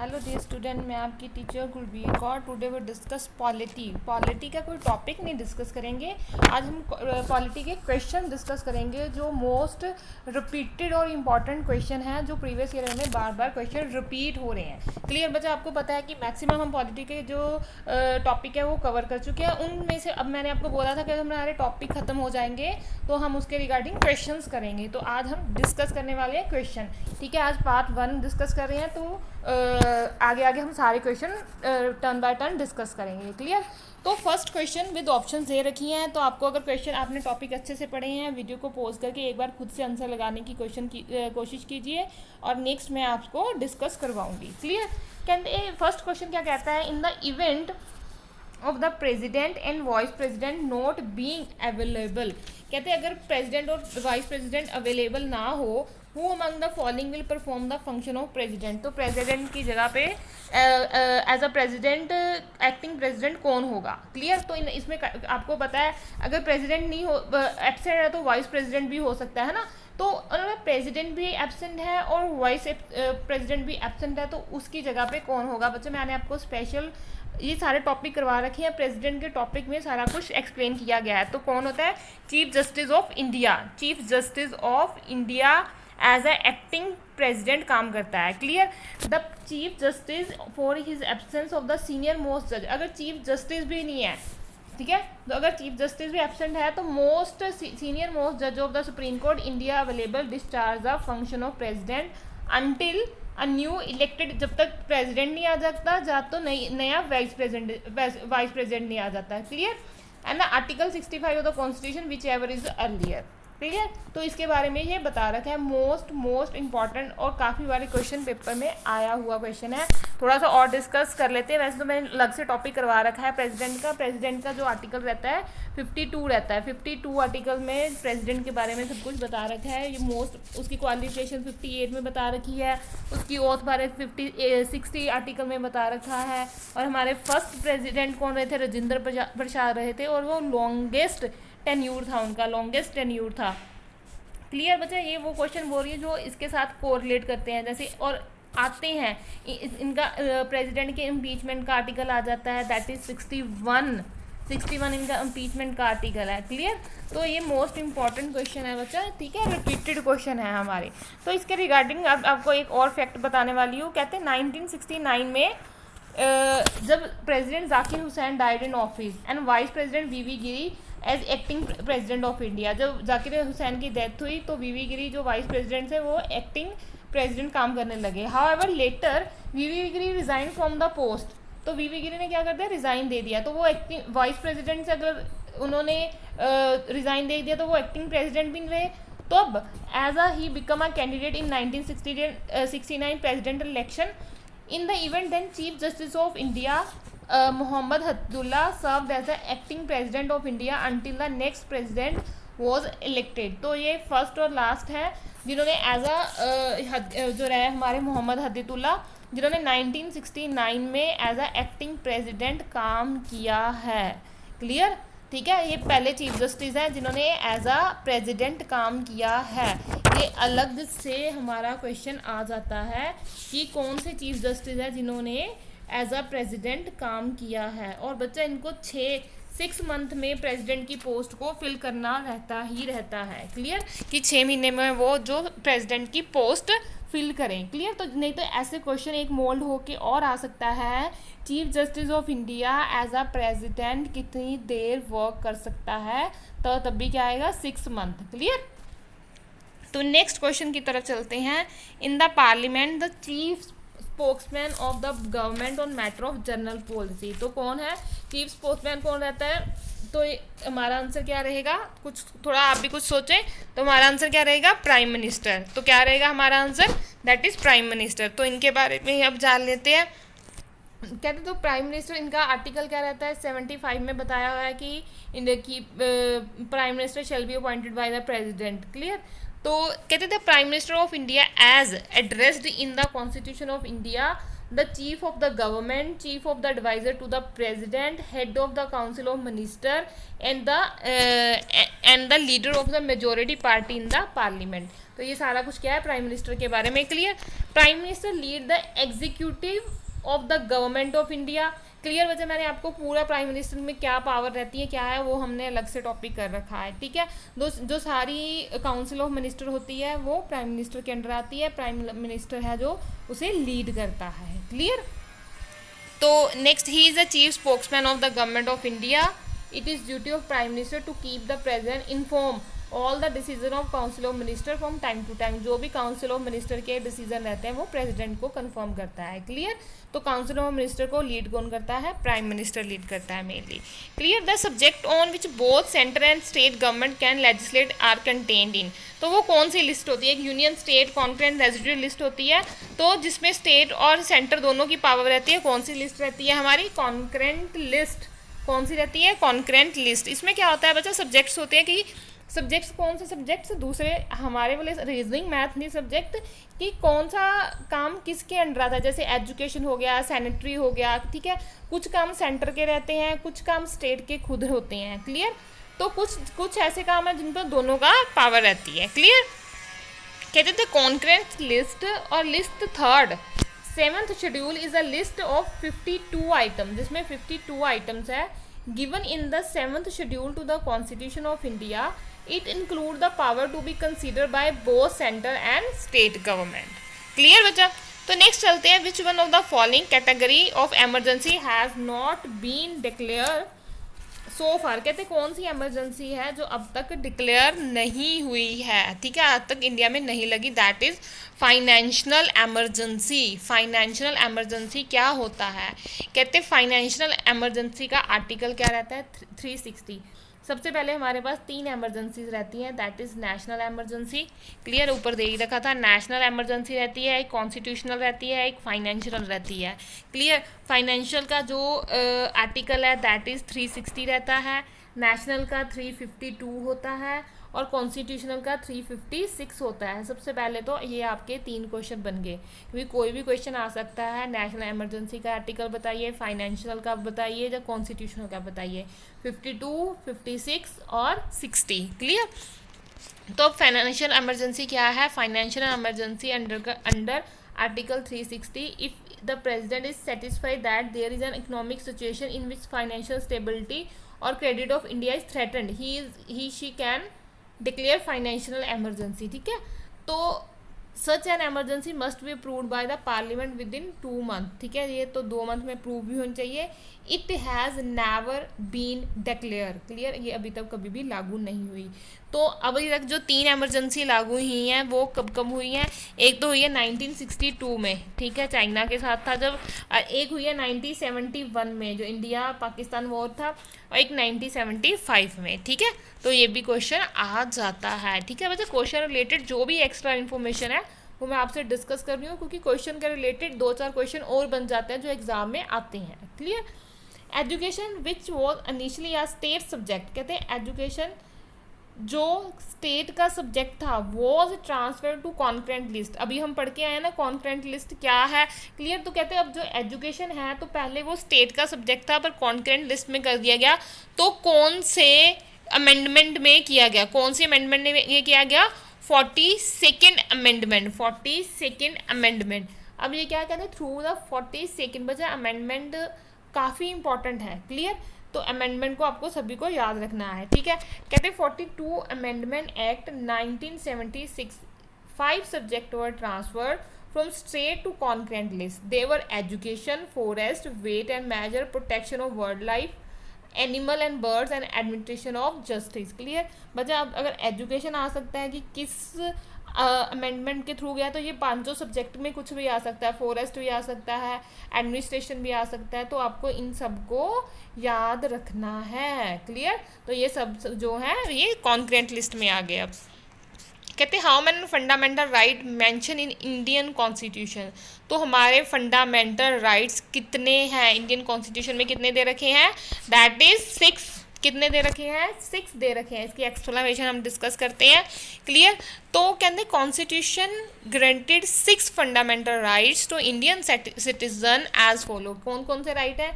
Hello dear student, मैं आपकी teacher Gurbir Kaur. Today we discuss polity का कोई टॉपिक नहीं डिस्कस करेंगे। आज हम पॉलिटी के क्वेश्चन डिस्कस करेंगे जो मोस्ट रिपीटेड और इम्पॉर्टेंट क्वेश्चन हैं, जो प्रीवियस ईयर में बार बार क्वेश्चन रिपीट हो रहे हैं। क्लियर बच्चा? आपको पता है कि मैक्सिमम हम पॉलिटी के जो टॉपिक है वो कवर कर चुके हैं। उनमें से अब मैंने आपको बोला था कि हमारे टॉपिक ख़त्म हो जाएंगे तो हम उसके रिगार्डिंग क्वेश्चंस करेंगे। तो आज हम डिस्कस करने वाले हैं क्वेश्चन। ठीक है, आज पार्ट 1 डिस्कस कर रहे हैं, तो आगे आगे हम सारे question turn by turn discuss करेंगे। क्लियर? तो फर्स्ट क्वेश्चन विद ऑप्शन दे रखी हैं, तो आपको अगर क्वेश्चन आपने टॉपिक अच्छे से पढ़े हैं, वीडियो को पॉज करके एक बार खुद से आंसर लगाने की कोशिश कीजिए और नेक्स्ट मैं आपको डिस्कस करवाऊंगी। क्लियर? कहते फर्स्ट क्वेश्चन क्या कहता है, in the event of the president and vice president not being available. कहते हैं अगर प्रेजिडेंट और वाइस प्रेजिडेंट अवेलेबल ना हो, who among the following will perform the function of president. तो प्रेजिडेंट की जगह पे as a president acting president कौन होगा? क्लियर? तो इसमें आपको पता है अगर प्रेजिडेंट नहीं हो एब्सेंट है तो वाइस प्रेजिडेंट भी हो सकता है ना। तो उन्होंने प्रेसिडेंट भी एब्सेंट है और वाइस प्रेसिडेंट भी एब्सेंट है, तो उसकी जगह पे कौन होगा? बच्चों मैंने आपको स्पेशल ये सारे टॉपिक करवा रखे हैं। प्रेसिडेंट के टॉपिक में सारा कुछ एक्सप्लेन किया गया है। तो कौन होता है? Chief justice of India. Chief justice of India as a acting president काम करता है। Clear? The chief justice for his absence of the senior most जज। अगर चीफ जस्टिस भी नहीं है, ठीक है, तो अगर चीफ जस्टिस भी एब्सेंट है तो मोस्ट सीनियर मोस्ट जज of the supreme court India available discharge the function of president until a new elected. जब तक प्रेसिडेंट नहीं आ जाता तो नया वाइस प्रेसिडेंट नहीं आ जाता। Clear? And the article 65 of the constitution which ever is earlier. Clear? तो इसके बारे में ये बता रखा है। मोस्ट इंपॉर्टेंट और काफ़ी बार क्वेश्चन पेपर में आया हुआ क्वेश्चन है। थोड़ा सा और डिस्कस कर लेते हैं। वैसे तो मैंने अलग से टॉपिक करवा रखा है प्रेसिडेंट का जो आर्टिकल रहता है 52 रहता है। 52 आर्टिकल में प्रेसिडेंट के बारे में सब कुछ बता रखा है। ये मोस्ट उसकी क्वालिफिकेशन 58 में बता रखी है। उसकी ओथ बारे 60 आर्टिकल में बता रखा है। और हमारे फर्स्ट प्रेसिडेंट कौन रहे थे? राजेंद्र प्रसाद रहे थे, और वो लॉन्गेस्ट टेन्यूर था, उनका लॉन्गेस्ट टेन्यूर था। क्लियर बच्चा? ये वो क्वेश्चन बोल रही है जो इसके साथ कोरिलेट करते हैं। जैसे और आते हैं इनका प्रेसिडेंट के इम्पीचमेंट का आर्टिकल आ जाता है, दैट इज 61 इनका इम्पीचमेंट का आर्टिकल है। क्लियर? तो ये मोस्ट इंपॉर्टेंट क्वेश्चन है बच्चा। ठीक है, रिपीटेड क्वेश्चन है हमारे। तो इसके रिगार्डिंग अब आपको एक और फैक्ट बताने वाली हूँ। कहते हैं 1969 में जब president Zakir Hussain died in office and vice president VV Giri as acting president of India. जब जाकिर हुसैन की डेथ हुई तो वीवी गिरी जो वाइस प्रेसिडेंट थे वो एक्टिंग प्रेसिडेंट काम करने लगे। However later VV Giri resign from the post. तो वीवी गिरी ने क्या कर दिया? रिजाइन दे दिया। तो वो एक्टिंग वाइस प्रेसिडेंट से अगर उन्होंने रिजाइन दे दिया तो वो एक्टिंग प्रेसिडेंट भी नहीं रहे। तो अब as a he become a candidate in 1969 president election. In the event, then Chief Justice of India, Muhammad Hadullah, served as the acting President of India until the next President was elected. तो ये first और last है जिन्होंने as a जो रहे हमारे मोहम्मद हदीतुल्ला, जिन्होंने 1969 में एज अ एक्टिंग प्रेसिडेंट काम किया है। क्लियर? ठीक है, ये पहले चीफ जस्टिस हैं जिन्होंने एज अ प्रेसिडेंट काम किया है। ये अलग से हमारा क्वेश्चन आ जाता है कि कौन से चीफ जस्टिस हैं जिन्होंने एज अ प्रेसिडेंट काम किया है। और बच्चा इनको 6 मंथ में प्रेसिडेंट की पोस्ट को फिल करना रहता है। क्लियर? कि 6 महीने में वो जो प्रेसिडेंट की पोस्ट फिल करें। क्लियर? तो नहीं तो ऐसे क्वेश्चन एक मोल्ड होके और आ सकता है, chief justice of India as a president कितनी देर वर्क कर सकता है? तो तब भी क्या आएगा? 6 मंथ। क्लियर? तो नेक्स्ट क्वेश्चन की तरफ चलते हैं। इन the parliament the chief spokesman of the government on matter of general policy. तो कौन है चीफ स्पोक्समैन? कौन रहता है? तो हमारा आंसर क्या रहेगा? कुछ थोड़ा आप भी कुछ सोचें। तो हमारा आंसर क्या रहेगा? Prime minister. तो क्या रहेगा हमारा answer? That is prime minister. तो इनके बारे में अब जान लेते हैं। कहते तो प्राइम मिनिस्टर, इनका आर्टिकल क्या रहता है? 75 में बताया हुआ है कि prime minister shall be appointed by the president. Clear? तो कहते थे prime minister of India as addressed in the constitution of India the chief of the government, chief of the adviser to the president, head of the council of minister and the leader of the majority party in the parliament. तो ये सारा कुछ क्या है prime minister के बारे में clear. Prime minister lead the executive of the government of India. Clear बच्चा, मैंने आपको पूरा प्राइम मिनिस्टर में क्या पावर रहती है क्या है वो हमने अलग से टॉपिक कर रखा है, ठीक है। जो सारी काउंसिल ऑफ मिनिस्टर होती है वो प्राइम मिनिस्टर के अंडर आती है, प्राइम मिनिस्टर है जो उसे लीड करता है, क्लियर। तो next, he is the chief spokesman of the government of India. It is duty of prime minister to keep the president inform all the decision of council of minister from time to time. जो भी council of minister के decision रहते हैं वो president को confirm करता है, clear. तो काउंसिल ऑफ मिनिस्टर को लीड कौन करता है, प्राइम मिनिस्टर लीड करता है mainly, clear. The subject on which both centre and state government can legislate are contained in. तो वो कौन सी लिस्ट होती है, एक union state concurrent residual list होती है, तो जिसमें स्टेट और सेंटर दोनों की पावर रहती है। कौन सी लिस्ट रहती है हमारी, कॉन्करेंट लिस्ट। कौन सी रहती है, कॉन्करेंट लिस्ट। इसमें क्या होता है बच्चा, सब्जेक्ट्स होते हैं कि सब्जेक्ट्स कौन से सब्जेक्ट्स, दूसरे हमारे वाले रीजनिंग मैथ नहीं सब्जेक्ट, कि कौन सा काम किसके अंडर आता है। जैसे एजुकेशन हो गया, सैनिटरी हो गया, ठीक है। कुछ काम सेंटर के रहते हैं, कुछ काम स्टेट के खुद होते हैं, क्लियर। तो कुछ ऐसे काम है जिन पर दोनों का पावर रहती है, क्लियर। कहते थे कॉन्करेंट लिस्ट और list third. 7th schedule is a list of 52 item, जिसमें 52 आइटम्स है given in the 7th schedule to the Constitution of India. It include the power to be considered by both center and state government. Clear बच्चा। तो next चलते हैं, which one of the following category of emergency has not been declared so far। कहते कौन सी emergency है जो अब तक डिक्लेयर नहीं हुई है, ठीक है, आज तक इंडिया में नहीं लगी, that is financial emergency. Financial emergency क्या होता है, कहते फाइनेंशियल एमरजेंसी का आर्टिकल क्या रहता है, 360। सबसे पहले हमारे पास 3 एमरजेंसीज रहती हैं, that is national emergency, clear, ऊपर दे ही रखा था। नेशनल एमरजेंसी रहती है, एक कॉन्स्टिट्यूशनल रहती है, एक फाइनेंशियल रहती है, क्लियर। फाइनेंशियल का जो आर्टिकल है दैट इज़ 360 रहता है, नेशनल का 352 होता है और कॉन्स्टिट्यूशनल का 356 होता है। सबसे पहले तो ये आपके 3 क्वेश्चन बन गए, क्योंकि कोई भी क्वेश्चन आ सकता है। नेशनल इमरजेंसी का आर्टिकल बताइए, फाइनेंशियल का बताइए या कॉन्स्टिट्यूशनल का बताइए, 52, 56 और 60, क्लियर। तो फाइनेंशियल इमरजेंसी क्या है, financial emergency under article 360 if the president is satisfied that there is an economic situation in which financial stability और credit of India is threatened, he she can declare financial emergency, ठीक है। तो such an emergency must be approved by the parliament within 2 month, ठीक है। ये तो 2 month में approve भी होनी चाहिए। It has never been declare, clear, ये अभी तक कभी भी लागू नहीं हुई। तो अभी तक जो 3 एमरजेंसी लागू हुई हैं वो कब कब हुई हैं, एक तो हुई है 1962 में, ठीक है, चाइना के साथ था जब, एक हुई है 1971 में जो इंडिया पाकिस्तान वॉर था, और एक 1975 में, ठीक है। तो ये भी क्वेश्चन आ जाता है, ठीक है बच्चे। क्वेश्चन रिलेटेड जो भी एक्स्ट्रा इन्फॉर्मेशन है वो मैं आपसे डिस्कस कर रही हूँ, क्योंकि क्वेश्चन के रिलेटेड 2-4 क्वेश्चन और बन जाते हैं जो एग्जाम में आते हैं, clear. Education which was initially a state subject, कहते हैं एजुकेशन जो स्टेट का सब्जेक्ट था was transfer to concurrent list. अभी हम पढ़ के आए ना कॉन्करेंट लिस्ट क्या है, क्लियर। तो कहते हैं अब जो एजुकेशन है तो पहले वो स्टेट का सब्जेक्ट था पर कॉन्करेंट लिस्ट में कर दिया गया। तो कौन से अमेंडमेंट में किया गया, कौन सी अमेंडमेंट में ये किया गया, 42nd अमेंडमेंट, 42nd अमेंडमेंट। अब ये क्या कहते हैं, थ्रू द 42nd बचा अमेंडमेंट काफ़ी इंपॉर्टेंट है, क्लियर। तो अमेंडमेंट को आपको सभी को याद रखना है, ठीक है। कहते हैं 42 amendment act 1976, 5 subject were transferred from state to concurrent list. They were education, forest, weight and measure, protection of wild life, animal and birds and administration of justice, clear. बच्चा अब अगर एजुकेशन आ सकता है कि किस अमेंडमेंट के through गया, तो ये 5 सब्जेक्ट में कुछ भी आ सकता है, फॉरेस्ट भी आ सकता है, एडमिनिस्ट्रेशन भी आ सकता है, तो आपको इन सबको याद रखना है, क्लियर। तो ये सब जो है ये कॉन्करेंट लिस्ट में आ गए। अब कहते हैं how many fundamental right mention in Indian constitution. तो हमारे फंडामेंटल राइट्स कितने हैं इंडियन कॉन्स्टिट्यूशन में, कितने दे रखे हैं, दैट इज 6 कितने दे रखे हैं? 6 दे रखे हैं। इसकी एक्सप्लेनेशन हम डिस्कस करते हैं। क्लियर? तो कहते हैं constitution granted 6 fundamental rights to Indian citizen as follow. कौन कौन से राइट है?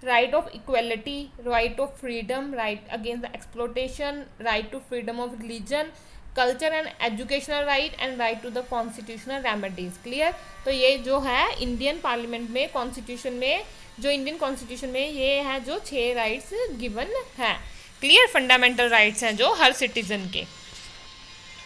Right of equality, right of freedom, right against the exploitation, right to freedom of religion, culture and educational right and right to the constitutional remedies. Clear? तो ये जो है Indian parliament में, constitution में, जो इंडियन कॉन्स्टिट्यूशन में ये है जो 6 राइट्स गिवन हैं। क्लियर? फंडामेंटल राइट्स हैं जो हर सिटीजन के।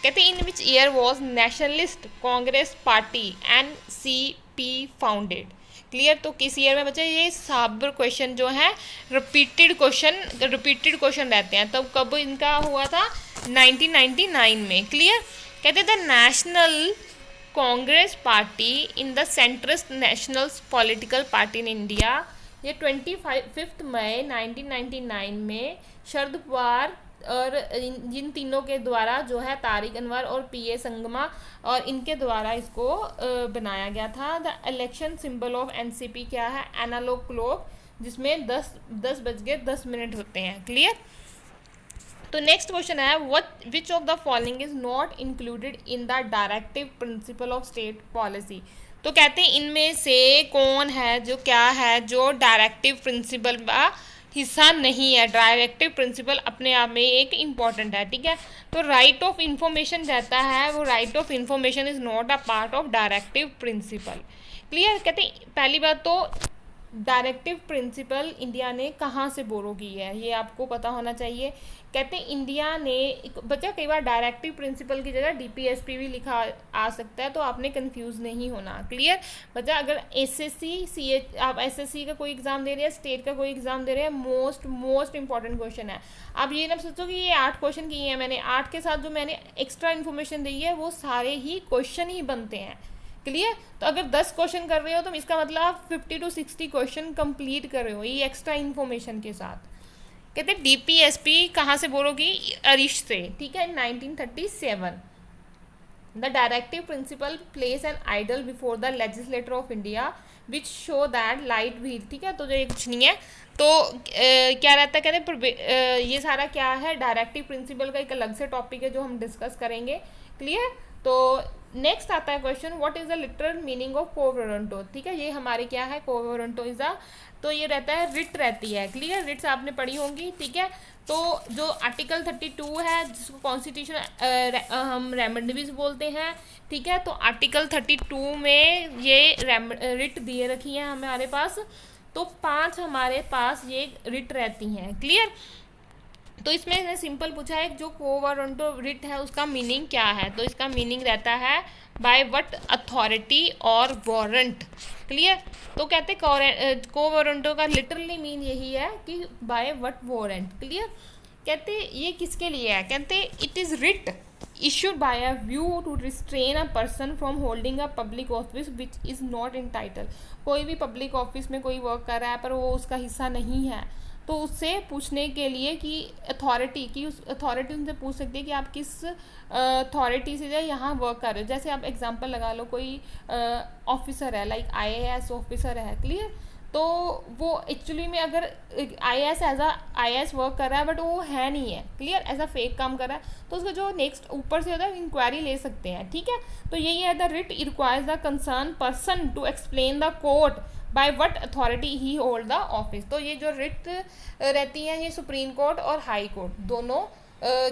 कहते हैं in which year was Nationalist Congress Party NCP founded. Clear? तो किस ईयर में बच्चे? ये सब क्वेश्चन जो है रिपीटेड क्वेश्चन रहते हैं। तो कब इनका हुआ था? 1999 में। क्लियर? कहते the National Congress Party in the centrist national political party in India, ये 25 मई 1999 में शरद पवार और जिन तीनों के द्वारा जो है तारिक अनवर और PA संगमा और इनके द्वारा इसको बनाया गया था। The election symbol of NCP क्या है? एनालॉग क्लॉक, जिसमें 10:10 होते हैं। क्लियर? तो नेक्स्ट क्वेश्चन है which of the following is not included in the directive principle of state policy. तो कहते हैं इनमें से कौन है जो क्या है जो डायरेक्टिव प्रिंसिपल का हिस्सा नहीं है। डायरेक्टिव प्रिंसिपल अपने आप में एक इम्पॉर्टेंट है। ठीक है? तो राइट ऑफ इंफॉर्मेशन रहता है, वो right of information is not a part of directive principle. Clear? कहते हैं पहली बात तो डायरेक्टिव प्रिंसिपल इंडिया ने कहाँ से बोरो की है, ये आपको पता होना चाहिए। कहते हैं इंडिया ने बच्चा कई बार डायरेक्टिव प्रिंसिपल की जगह DPSP भी लिखा आ सकता है, तो आपने कंफ्यूज नहीं होना। क्लियर? बच्चा अगर आप SSC का कोई एग्जाम दे रहे हैं, स्टेट का कोई एग्जाम दे रहे हैं, मोस्ट इंपॉर्टेंट क्वेश्चन है। आप ये ना सोचो कि ये 8 क्वेश्चन किए हैं मैंने, 8 के साथ जो मैंने एक्स्ट्रा इन्फॉर्मेशन दी है वो सारे ही क्वेश्चन ही बनते हैं। क्लियर? तो अगर 10 क्वेश्चन कर रहे हो तो इसका मतलब आप 50 to 60 क्वेश्चन कंप्लीट कर रहे हो ये एक्स्ट्रा इन्फॉर्मेशन के साथ। कहते हैं DPSP कहाँ से बोलो की? अरिश से। ठीक है? 1937 the directive principle place an ideal before the legislator of India which show that light wheel. ठीक है? तो जो ये कुछ नहीं है तो क्या रहता है? कहते ये सारा क्या है? डायरेक्टिव प्रिंसिपल का एक अलग से टॉपिक है जो हम डिस्कस करेंगे। क्लियर? तो नेक्स्ट आता है question what is the literal meaning of को वारंटो। ठीक है? ये हमारे क्या है? को वारंटो इज अ, तो ये रहता है रिट रहती है। क्लियर? रिट्स आपने पढ़ी होंगी। ठीक है? तो जो आर्टिकल 32 है जिसको कॉन्स्टिट्यूशन हम रेमेडीज बोलते हैं। ठीक है? तो आर्टिकल 32 में ये रिट दिए रखी है हमारे पास, तो 5 हमारे पास ये रिट रहती हैं। क्लियर? तो इसमें सिंपल पूछा है को वारंटो रिट है उसका मीनिंग क्या है, तो इसका मीनिंग रहता है बाय व्हाट अथॉरिटी और वारंट। क्लियर? तो कहते को वारंटो का लिटरली मीन यही है कि बाय व्हाट वारंट। क्लियर? कहते ये किसके लिए है? कहते it is writ issued by a view to restrain a person from holding a public office which is not entitled। कोई भी पब्लिक ऑफिस में कोई वर्क कर रहा है पर वो उसका हिस्सा नहीं है, तो उससे पूछने के लिए कि अथॉरिटी की उस अथॉरिटी उनसे पूछ सकती है कि आप किस अथॉरिटी से यहाँ वर्क कर रहे हो। जैसे आप एग्जांपल लगा लो, कोई ऑफिसर है लाइक IAS ऑफिसर है। क्लियर? तो वो एक्चुअली में अगर IAS as a IAS work कर रहा है बट वो है नहीं है। क्लियर? एज अ फेक काम कर रहा है, तो उसका जो नेक्स्ट ऊपर से होता है इंक्वायरी ले सकते हैं। ठीक है? तो यही है the writ requires the concern person to explain the court by what authority he hold the office. तो ये जो रिट रहती हैं ये सुप्रीम कोर्ट और हाई कोर्ट दोनों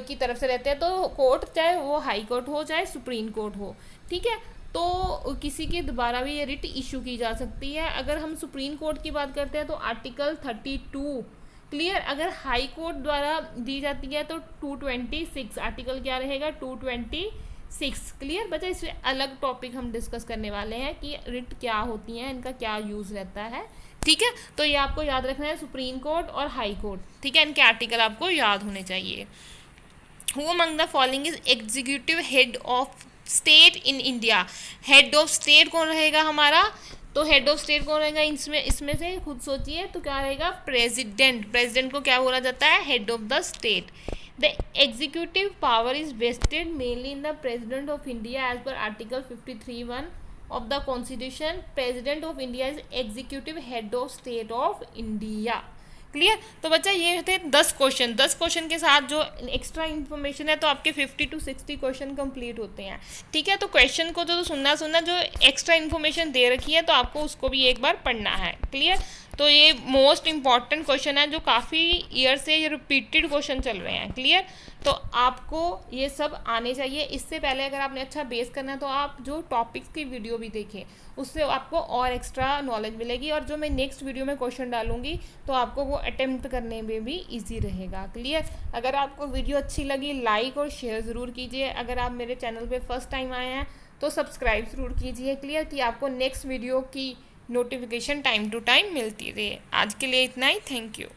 की तरफ से रहते हैं। तो कोर्ट चाहे वो हाई कोर्ट हो चाहे सुप्रीम कोर्ट हो। ठीक है? तो किसी के द्वारा भी ये रिट इशू की जा सकती है। अगर हम सुप्रीम कोर्ट की बात करते हैं तो आर्टिकल 32। क्लियर? अगर हाई कोर्ट द्वारा दी जाती है तो 226 आर्टिकल क्या रहेगा? 226। क्लियर? बच्चा इससे अलग टॉपिक हम डिस्कस करने वाले हैं कि रिट क्या होती हैं, इनका क्या यूज़ रहता है। ठीक है? तो ये आपको याद रखना है, सुप्रीम कोर्ट और हाई कोर्ट। ठीक है? इनके आर्टिकल आपको याद होने चाहिए। Who among the following is executive head of state in India. Head of state कौन रहेगा हमारा? तो हेड ऑफ स्टेट कौन रहेगा इसमें से खुद सोचिए, तो क्या रहेगा? प्रेसिडेंट। प्रेसिडेंट को क्या बोला जाता है? Head of the state. The executive power is vested mainly in the president of India as per article 53(1) of the constitution. President of India is executive head of state of India. Clear. तो बच्चा ये थे 10 question के साथ जो extra information है तो आपके 50 to 60 क्वेश्चन कंप्लीट होते हैं। ठीक है, तो क्वेश्चन को तो सुनना जो एक्स्ट्रा इन्फॉर्मेशन दे रखी है तो आपको उसको भी एक बार पढ़ना है। क्लियर। तो ये मोस्ट इम्पॉर्टेंट क्वेश्चन है जो काफ़ी ईयर से ये रिपीटेड क्वेश्चन चल रहे हैं। क्लियर। तो आपको ये सब आने चाहिए। इससे पहले अगर आपने अच्छा बेस करना है तो आप जो टॉपिक्स की वीडियो भी देखें, उससे आपको और एक्स्ट्रा नॉलेज मिलेगी, और जो मैं नेक्स्ट वीडियो में क्वेश्चन डालूंगी तो आपको वो अटेम्प्ट करने में भी ईजी रहेगा। क्लियर। अगर आपको वीडियो अच्छी लगी लाइक और शेयर ज़रूर कीजिए। अगर आप मेरे चैनल पे फर्स्ट टाइम आए हैं तो सब्सक्राइब ज़रूर कीजिए। क्लियर, कि आपको नेक्स्ट वीडियो की नोटिफिकेशन टाइम टू टाइम मिलती रहे। आज के लिए इतना ही। Thank you.